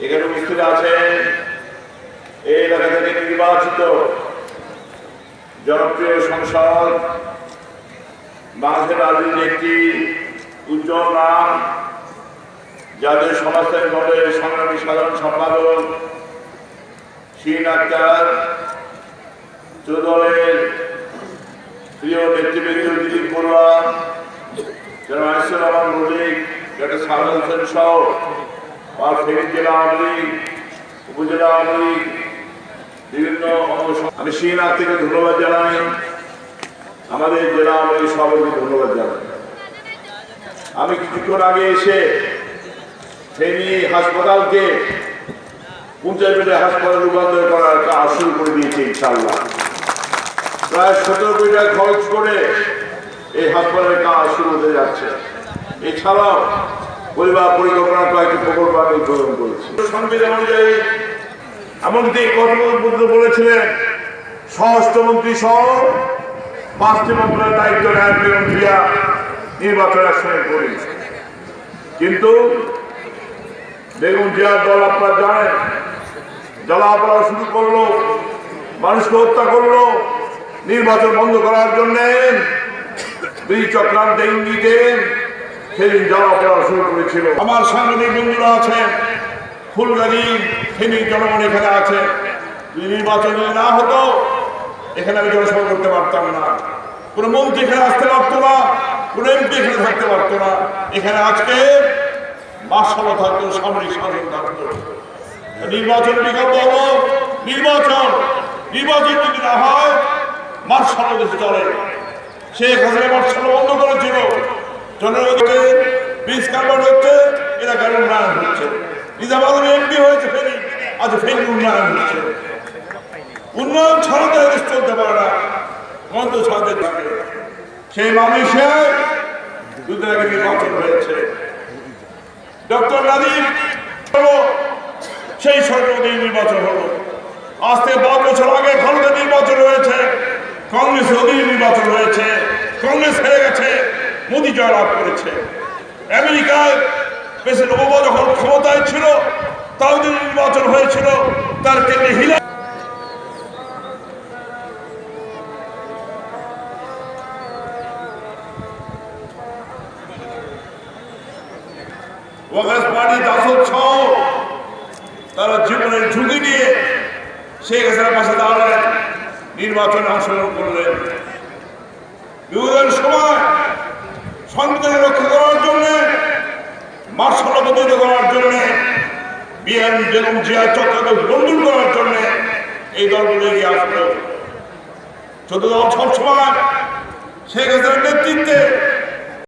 এখানে উপস্থিত আছেন এই এলাকা থেকে নির্বাচিত জনপ্রিয় সংসদ বাংলাদেশের রাজনীতির একটি উজ্জ্বল নাম, জাতীয় সমাজতান্ত্রিক দলের সংগ্রামী সাধারণ সম্পাদক শিরিন আক্তার, দলের প্রিয় নেতৃবৃন্দ দিলীপ বড়ুয়া, জনাব আনিসুর রহমান মল্লিক, ডক্টর সাহাদ হোসেন সহ ফেনী জেলা আওয়ামী লীগ, উপজেলা আওয়ামী লীগ, বিভিন্ন আমি শিরিন আক্তারকে ধন্যবাদ জানাই, আমাদের জেলা আওয়ামী লীগ সভাপতিকে ধন্যবাদ জানাই। আমি কিছুক্ষণ আগে এসে ফেনী হাসপাতালকে পঞ্চায়েত বেডের হাসপাতালে রূপান্তর করার কাজ শুরু করে দিয়েছে ইনশাআল্লাহ। প্রায় 17 কোটি টাকা খরচ করে এই হাসপাতালের কাজ শুরু হতে যাচ্ছে। এছাড়াও পরিবার পরিকল্পনা কয়েকটি প্রকল্প আমি উদ্বোধন করেছি। সংবিধান অনুযায়ী এমনকি গতবছর বলেছিলেন স্বরাষ্ট্রমন্ত্রী সহ 5টি মন্ত্রণালয়ের দায়িত্ব নেন বেগম জিয়া নির্বাচনের সময় করি, কিন্তু বেগম জিয়ার দল আপনারা জানেন জ্বালাপড়া শুরু করলো, মানুষকে হত্যা করলো, নির্বাচন বন্ধ করার জন্য দুই চক্রান্তে ইঙ্গিতে সেদিন জ্বালাপড়া শুরু করেছিল। আমার সাংবাদিক বন্ধুরা আছেন, ফুলগাজী ফেনীর জনগণ এখানে আছে। যদি নির্বাচন না হতো এখানে আমি জনসভা করতে পারতাম না, কোন মন্ত্রী এখানে আসতে পারতো না, কোন এমপি এখানে থাকতে পারতো না। এখানে আজকে মার্শাল থাকতো, সামরিক শাসন থাকতো। নির্বাচন বিকল্প হলো নির্বাচন যদি না হয় মার্শাল দেশে চলে। শেখ হাসিনা মার্শাল বন্ধ করেছিল, জনগণকে বীজ কারবার হচ্ছে, এলাকার উন্নয়ন হচ্ছে। নিজামাবাদ এমপি হয়েছে ফেনী, আজ ফেনী উন্নয়ন হচ্ছে। উন্নয়ন ছাড়া তো দেশ চলতে পারে না, মন্ত্র ছাড়তে থাকে। সেই মানুষে দুদিন আগে নির্বাচন হয়েছে। ডক্টর নাদিম সেই সরকারের নির্বাচন হলো। আজ থেকে 5 বছর আগে খালেদা নির্বাচন হয়েছে, কংগ্রেস অধীনে নির্বাচন হয়েছে, কংগ্রেস হেরে গেছে, মোদী জয়লাভ করেছে। আমেরিকায় প্রেসিডেন্ট ওবামা যখন ক্ষমতায় ছিল তাও যে নির্বাচন হয়েছিল, তার কেন্দ্রে হিলা তারা জীবনের ঝুঁকি নিয়ে শেখ হাসিনার পাশে দাঁড়ালেন, নির্বাচনে অংশগ্রহণ করলেন। বিরোধের সময় সংবিধান রক্ষা করার জন্য, মার্শাল প্রতিরোধ করার জন্য, বেগম জিয়া চক্রকে বন্ধ করার জন্য এই দলগুলো এগিয়ে আসলো। 14 দল সবসময় শেখ হাসিনার নেতৃত্বে